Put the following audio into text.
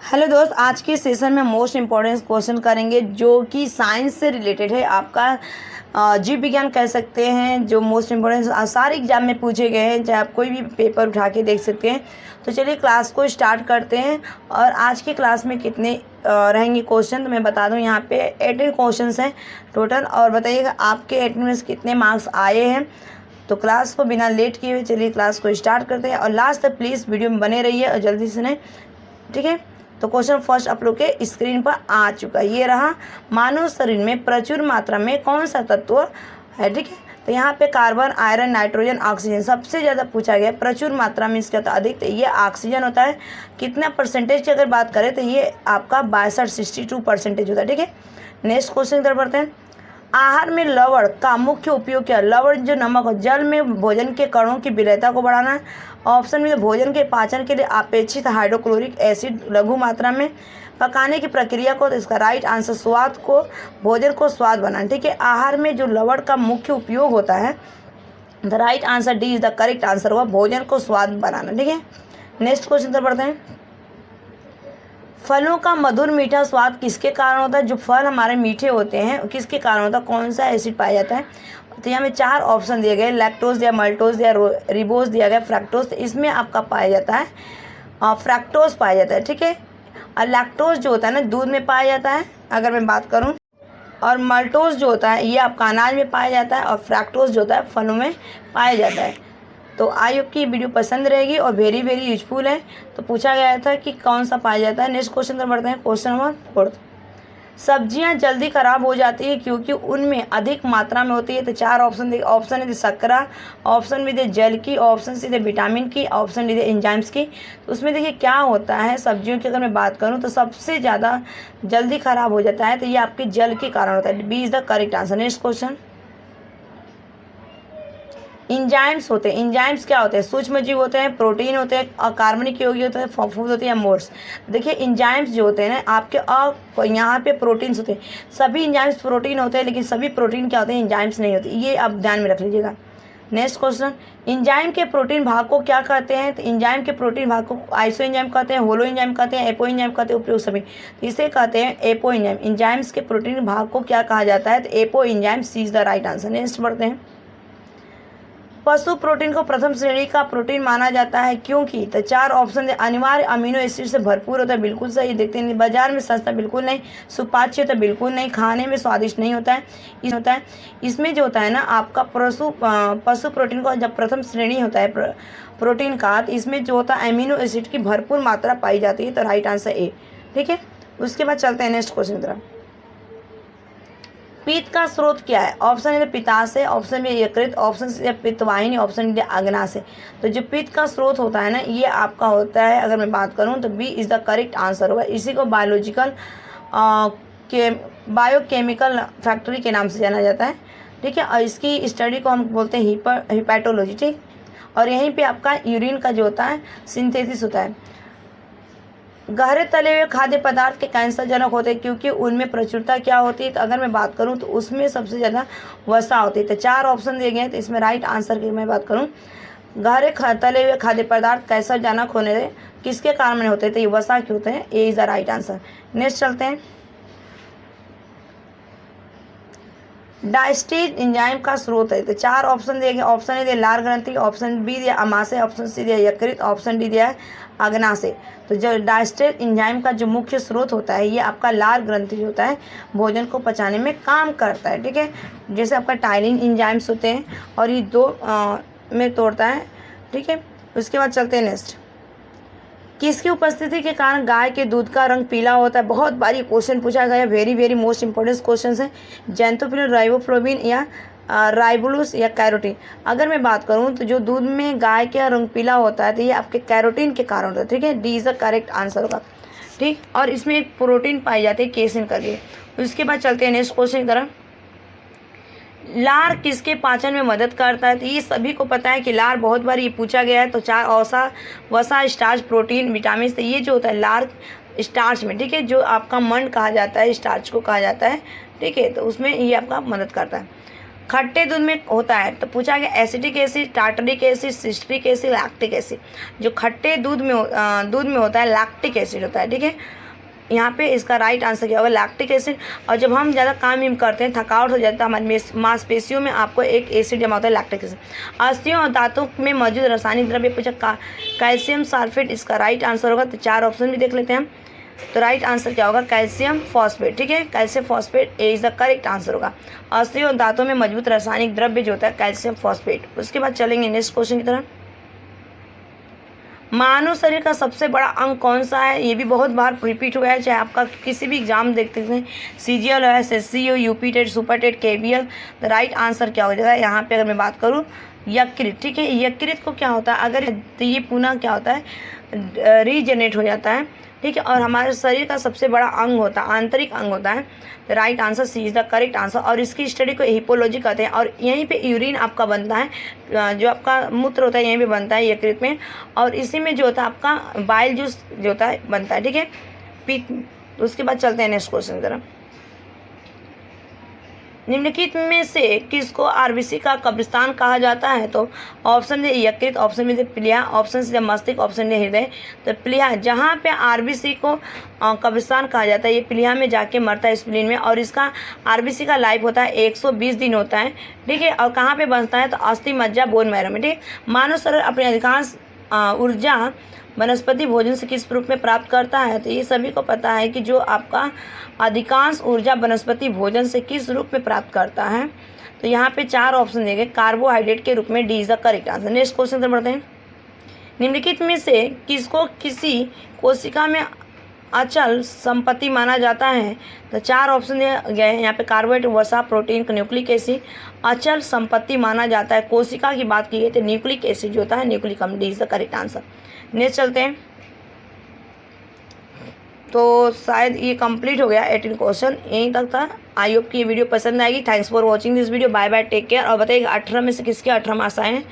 Hello दोस्त, आज के सेशन में मोस्ट इम्पॉर्टेंट क्वेश्चन करेंगे जो कि साइंस से रिलेटेड है। आपका जीव विज्ञान कह सकते हैं, जो मोस्ट इम्पॉर्टेंट सारे एग्जाम में पूछे गए हैं, चाहे आप कोई भी पेपर उठा के देख सकते हैं। तो चलिए क्लास को स्टार्ट करते हैं। और आज की क्लास में कितने रहेंगे क्वेश्चन तो मैं बता दूं, यहाँ पे 18 क्वेश्चन हैं टोटल। और बताइएगा आपके 18 में से कितने मार्क्स आए हैं। तो क्लास को बिना लेट किए हुए चलिए क्लास को स्टार्ट करते हैं। और लास्ट तक प्लीज़ वीडियो में बने रहिए और जल्दी से नहीं, ठीक है। तो क्वेश्चन फर्स्ट आप लोग के स्क्रीन पर आ चुका है, ये रहा। मानव शरीर में प्रचुर मात्रा में कौन सा तत्व है, ठीक है। तो यहाँ पे कार्बन, आयरन, नाइट्रोजन, ऑक्सीजन सबसे ज़्यादा पूछा गया। प्रचुर मात्रा में इसका तो अधिक, तो ये ऑक्सीजन होता है। कितना परसेंटेज की अगर बात करें तो ये आपका 62% होता है, ठीक है। नेक्स्ट क्वेश्चन की तरफ बढ़ते हैं। आहार में लवण का मुख्य उपयोग क्या है। लवण जो नमक हो, जल में भोजन के कणों की विलेयता को बढ़ाना है। ऑप्शन में भोजन के पाचन के लिए अपेक्षित हाइड्रोक्लोरिक एसिड लघु मात्रा में पकाने की प्रक्रिया को। तो इसका राइट आंसर स्वाद को, भोजन को स्वाद बनाना, ठीक है। आहार में जो लवण का मुख्य उपयोग होता है, the right answer D is the correct answer हुआ, भोजन को स्वाद बनाना, ठीक है। नेक्स्ट क्वेश्चन पर बढ़ते हैं। फलों का मधुर मीठा स्वाद किसके कारण होता है। जो फल हमारे मीठे होते हैं किसके कारण होता है, कौन सा एसिड पाया जाता है। तो यहाँ में 4 ऑप्शन दिए गए, लैक्टोज दिया, मल्टोज दिया, रिबोज दिया गया, फ्रैक्टोज। तो इसमें आपका पाया जाता है फ्रैक्टोज पाया जाता है, ठीक है। और लैक्टोज जो होता है ना दूध में पाया जाता है अगर मैं बात करूँ। और मल्टोज जो होता है ये आपका अनाज में पाया जाता है। और फ्रैक्टोज जो होता है फलों में पाया जाता है। तो आई होप की वीडियो पसंद रहेगी और वेरी वेरी यूजफुल है। तो पूछा गया था कि कौन सा पाया जाता है। नेक्स्ट क्वेश्चन पर बढ़ते हैं। Question number 4। सब्जियां जल्दी खराब हो जाती है क्योंकि उनमें अधिक मात्रा में होती है। तो 4 ऑप्शन दे। ऑप्शन है शर्करा, ऑप्शन भी दे जल की, ऑप्शन सी दे विटामिन की, ऑप्शन डी दे एंजाइम्स की। तो उसमें देखिए क्या होता है, सब्जियों की अगर मैं बात करूं तो सबसे ज़्यादा जल्दी खराब हो जाता है तो ये आपके जल के कारण होता है। B is the correct answer. Next question. Enzymes होते हैं, इंजाइम्स क्या होते हैं, सूक्ष्म जीव होते हैं, प्रोटीन होते हैं, अकार्बनिक यौगिक होते हैं, फूड होते हैं, मोड्स। देखिए इंजाइम्स जो होते हैं ना आपके यहाँ पे प्रोटीन्स होते हैं। सभी इंजाइम्स प्रोटीन होते हैं लेकिन सभी प्रोटीन क्या होते हैं, इंजाइम्स नहीं होते। ये आप ध्यान में रख लीजिएगा। Next question. इंजाइम के प्रोटीन भाग को क्या कहते हैं। तो इंजाइम के प्रोटीन भाग को आइसो एंजाइम कहते हैं, होलो एंजाइम कहते हैं, एपो एंजाइम कहते हैं, उपयुक्त सभी। तो इसे कहते हैं एपो एंजाइम। इंजाइम्स के प्रोटीन भाग को क्या कहा जाता है, तो apoenzyme C is the right answer. Next बढ़ते हैं। पशु प्रोटीन को प्रथम श्रेणी का प्रोटीन माना जाता है क्योंकि। तो 4 ऑप्शन है। अनिवार्य अमीनो एसिड से भरपूर होता है, बिल्कुल सही। देखते हैं बाजार में सस्ता, बिल्कुल नहीं। सुपाच्य होता है, बिल्कुल नहीं। खाने में स्वादिष्ट नहीं होता है। इसमें जो होता है ना आपका पशु प्रोटीन को जब प्रथम श्रेणी होता है प्रोटीन का, तो इसमें जो होता है अमीनो एसिड की भरपूर मात्रा पाई जाती है। तो राइट आंसर ए, ठीक है। उसके बाद चलते हैं नेक्स्ट क्वेश्चन की तरफ। पित्त का स्रोत क्या है। ऑप्शन है पित्ताशय, ऑप्शन में यकृत, ऑप्शन से पित्तवाहिनी, ऑप्शन डी अग्नाशय। तो जो पित्त का स्रोत होता है ना ये आपका होता है, अगर मैं बात करूं तो B is the correct answer होगा। इसी को बायोकेमिकल फैक्ट्री के नाम से जाना जाता है, ठीक है। और इसकी स्टडी को हम बोलते हैं हिपैटोलॉजी, ठीक। और यहीं पर आपका यूरिन का जो होता है सिंथेसिस होता है। गहरे तले हुए खाद्य पदार्थ के कैंसरजनक होते हैं क्योंकि उनमें प्रचुरता क्या होती है। तो अगर मैं बात करूं तो उसमें सबसे ज़्यादा वसा होती है। तो 4 ऑप्शन दिए गए हैं। तो इसमें राइट आंसर की मैं बात करूं, गहरे तले हुए खाद्य पदार्थ कैंसरजनक होने किसके कारण में होते हैं, तो ये वसा के होते हैं। A is the right answer. Next चलते हैं। डायस्टेज एंजाइम का स्रोत है। तो 4 ऑप्शन दिए गए। ऑप्शन ए दिया लार ग्रंथि, ऑप्शन बी दिया अमाशय, ऑप्शन सी दिया यकृत, ऑप्शन डी दिया है अग्नाशय। तो जो डायस्टेज एंजाइम का जो मुख्य स्रोत होता है ये आपका लार ग्रंथि होता है, भोजन को पचाने में काम करता है, ठीक है। जैसे आपका टाइलिन एंजाइम्स होते हैं और ये 2 में तोड़ता है, ठीक है। उसके बाद चलते हैं नेक्स्ट। किसकी उपस्थिति के कारण गाय के दूध का रंग पीला होता है। बहुत बार ये क्वेश्चन पूछा गया, very very most important question है। जेंथोफिलिन, राइबोफ्लोविन या राइबोलूस या कैरोटीन। अगर मैं बात करूं तो जो दूध में गाय का रंग पीला होता है तो ये आपके कैरोटीन के कारण होता है, ठीक है। D is the correct answer होगा, ठीक। और इसमें एक प्रोटीन पाई जाती है केसिन करके। उसके बाद चलते हैं नेक्स्ट क्वेश्चन की तरफ। लार किसके पाचन में मदद करता है। तो ये सभी को पता है कि लार बहुत बार ये पूछा गया है। तो 4 वसा, स्टार्च, प्रोटीन, विटामिन। तो ये जो होता है लार स्टार्च में, ठीक है, जो आपका मंड कहा जाता है, स्टार्च को कहा जाता है, ठीक है। तो उसमें ये आपका मदद करता है। खट्टे दूध में होता है तो पूछा गया acetic acid, tartaric acid, citric acid, lactic acid. जो खट्टे दूध में होता है लैक्टिक एसिड होता है, ठीक है। यहाँ पे इसका राइट आंसर क्या होगा, लैक्टिक एसिड। और जब हम ज़्यादा काम करते हैं, थकावट हो जाता है हमारी मांसपेशियों में, आपको एक एसिड जमा होता है लैक्टिक एसिड। अस्थियों और दांतों में मौजूद रासायनिक द्रव्य पूछा कैल्शियम सल्फेट, इसका राइट आंसर होगा। तो 4 ऑप्शन भी देख लेते हैं। तो राइट आंसर क्या होगा, कैल्शियम फॉस्फेट, ठीक है। Calcium phosphate is the correct answer होगा। अस्थियों और दांतों में मजबूत रासायनिक द्रव्य जो होता है कैल्शियम फॉस्फेट। उसके बाद चलेंगे नेक्स्ट क्वेश्चन की तरफ। मानव शरीर का सबसे बड़ा अंग कौन सा है, ये भी बहुत बार रिपीट हुआ है, चाहे आपका किसी भी एग्जाम देखते हैं, CGL है, SSC हो, UP TET, super TET, KVL। तो राइट आंसर क्या हो जाएगा यहाँ पे, अगर मैं बात करूँ यकृत, ठीक है। यकृत को क्या होता है, अगर तो ये पुनः क्या होता है, रीजनरेट हो जाता है, ठीक है। और हमारे शरीर का सबसे बड़ा अंग होता है, आंतरिक अंग होता है। तो right answer C is the correct answer. और इसकी स्टडी को हिपोलॉजी कहते हैं। और यहीं पे यूरिन आपका बनता है, जो आपका मूत्र होता है यहीं पे बनता है यकृत में। और इसी में जो होता है आपका बाइल जूस जो होता है बनता है, ठीक है। उसके बाद चलते हैं नेक्स्ट क्वेश्चन की तरफ। निम्नलिखित में से किसको RBC का कब्रिस्तान कहा जाता है, तो ऑप्शन है यकृत, ऑप्शन में प्लीहा, ऑप्शन से मस्तिष्क, ऑप्शन है हृदय। तो प्लीहा, जहाँ पे RBC को कब्रिस्तान कहा जाता है, ये प्लीहा में जाके मरता है स्प्लीन में। और इसका RBC का लाइफ होता है 120 दिन होता है, ठीक है। और कहाँ पे बनता है, तो अस्थि मज्जा बोन मैरो में, ठीक। मानव शरीर अपनी अधिकांश ऊर्जा वनस्पति भोजन से किस रूप में प्राप्त करता है, तो ये सभी को पता है कि जो आपका अधिकांश ऊर्जा वनस्पति भोजन से किस रूप में प्राप्त करता है। तो यहाँ पे 4 ऑप्शन देंगे, कार्बोहाइड्रेट के रूप में। D is the correct answer. Next question पर बढ़ते हैं। निम्नलिखित में से किसको किसी कोशिका में अचल संपत्ति माना जाता है, तो 4 ऑप्शन दिए गए हैं यहाँ पे। कार्बोहाइड्रेट, वसा, प्रोटीन, न्यूक्लिक एसिड। अचल संपत्ति माना जाता है, कोशिका की बात की गई तो न्यूक्लिक एसिड जो होता है, न्यूक्लिक अम्ल। D is the correct answer. Next चलते हैं। तो शायद ये कंप्लीट हो गया 18 क्वेश्चन, यहीं तक था। आई होप कि ये वीडियो पसंद आएगी। Thanks for watching this video. Bye bye, take care. और बताइए 18 में से किसके 18 मार्क्स आए हैं।